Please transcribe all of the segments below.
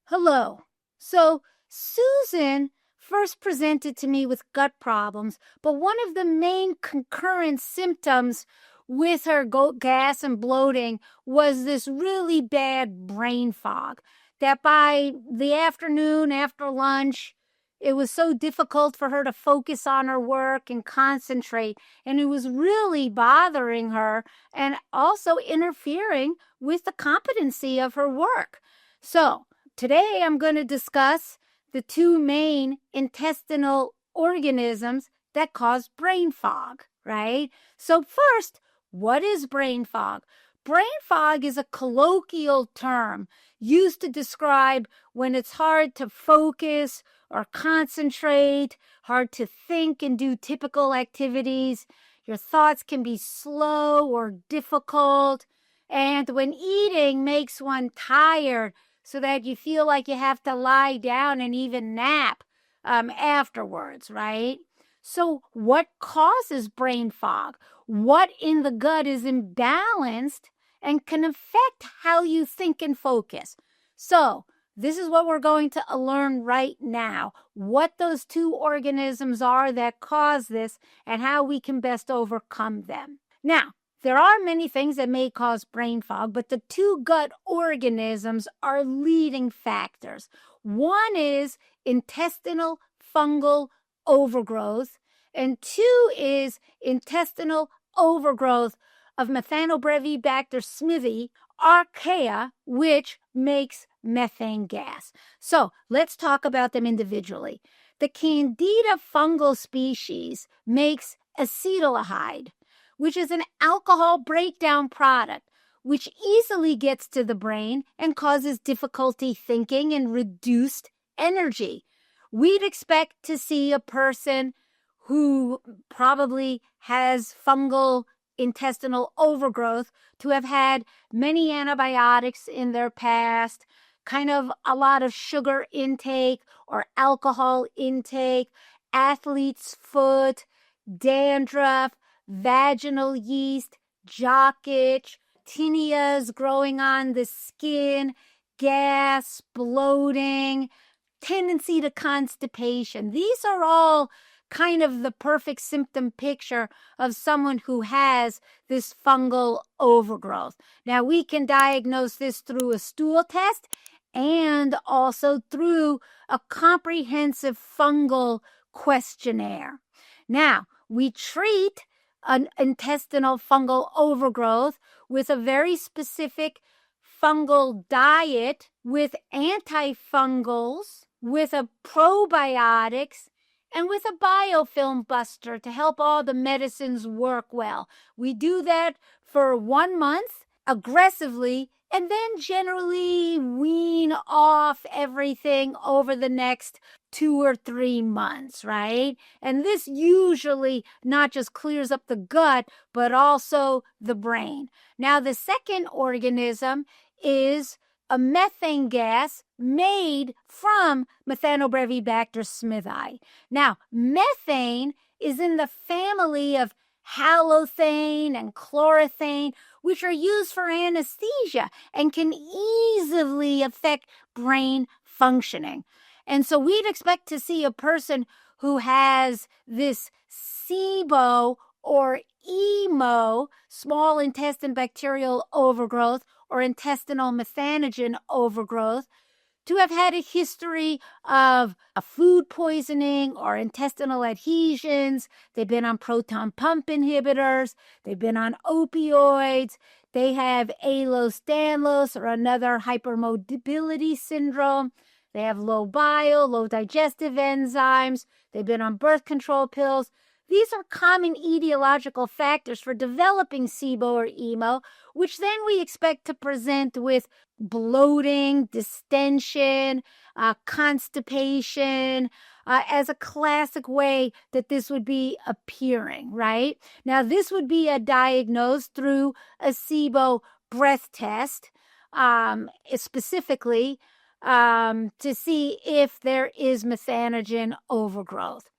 Hello. So, Susan first presented to me with gut problems, but one of the main concurrent symptoms with her gas and bloating was this really bad brain fog. That by the afternoon after lunch, it was so difficult for her to focus on her work and concentrate, and it was really bothering her and also interfering with the competency of her work. So, today I'm going to discuss the two main intestinal organisms that cause brain fog, right? So first, what is brain fog? Brain fog is a colloquial term used to describe when it's hard to focus or concentrate, hard to think and do typical activities. Your thoughts can be slow or difficult, and when eating makes one tired, so that you feel like you have to lie down and even nap afterwards, right? So what causes brain fog? What in the gut is imbalanced and can affect how you think and focus? So this is what we're going to learn right now, what those two organisms are that cause this and how we can best overcome them. Now, there are many things that may cause brain fog, but the two gut organisms are leading factors. One is intestinal fungal overgrowth, and two is intestinal overgrowth of Methanobrevibacter smithii, archaea, which makes methane gas. So let's talk about them individually. The Candida fungal species makes acetaldehyde, which is an alcohol breakdown product, which easily gets to the brain and causes difficulty thinking and reduced energy. We'd expect to see a person who probably has fungal intestinal overgrowth to have had many antibiotics in their past, kind of a lot of sugar intake or alcohol intake, athlete's foot, dandruff, vaginal yeast, jock itch, tinnias growing on the skin, gas, bloating, tendency to constipation. These are all kind of the perfect symptom picture of someone who has this fungal overgrowth. Now, we can diagnose this through a stool test and also through a comprehensive fungal questionnaire. Now, we treat an intestinal fungal overgrowth with a very specific fungal diet with antifungals, with a probiotics, and with a biofilm buster to help all the medicines work well. We do that for 1 month aggressively and then generally wean off everything over the next 2 or 3 months, right? And this usually not just clears up the gut, but also the brain. Now, the second organism is a methane gas made from Methanobrevibacter smithii. Now, methane is in the family of halothane and chlorothane, which are used for anesthesia and can easily affect brain functioning. And so we'd expect to see a person who has this SIBO or EMO, small intestine bacterial overgrowth, or intestinal Methanogen overgrowth, to have had a history of a food poisoning or intestinal adhesions. They've been on proton pump inhibitors. They've been on opioids. They have Ehlers-Danlos or another hypermobility syndrome. They have low bile, low digestive enzymes. They've been on birth control pills. These are common etiological factors for developing SIBO or EMO, which then we expect to present with bloating, distension, constipation, as a classic way that this would be appearing, right? Now, this would be diagnosed through a SIBO breath test, specifically to see if there is Methanogen overgrowth.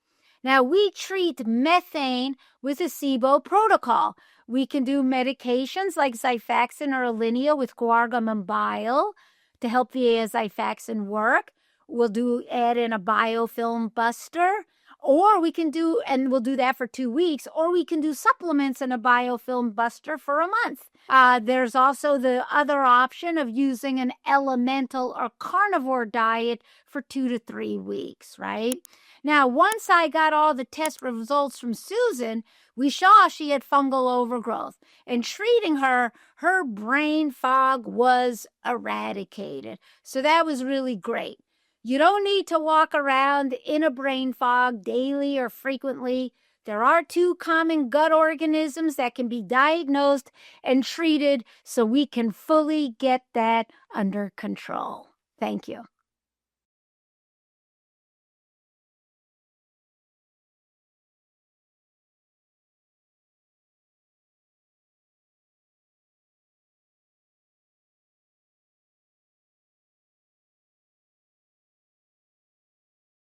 Now, we treat methane with a SIBO protocol. We can do medications like Xifaxan or Alinea with guargum and bile to help the azathioxin work. We'll add in a biofilm buster, or we can do, and we'll do that for 2 weeks, or we can do supplements and a biofilm buster for a month. There's also the other option of using an elemental or carnivore diet for 2 to 3 weeks, right? Now, once I got all the test results from Susan, we saw she had fungal overgrowth. And treating her, her brain fog was eradicated. So that was really great. You don't need to walk around in a brain fog daily or frequently. There are 2 common gut organisms that can be diagnosed and treated so we can fully get that under control. Thank you.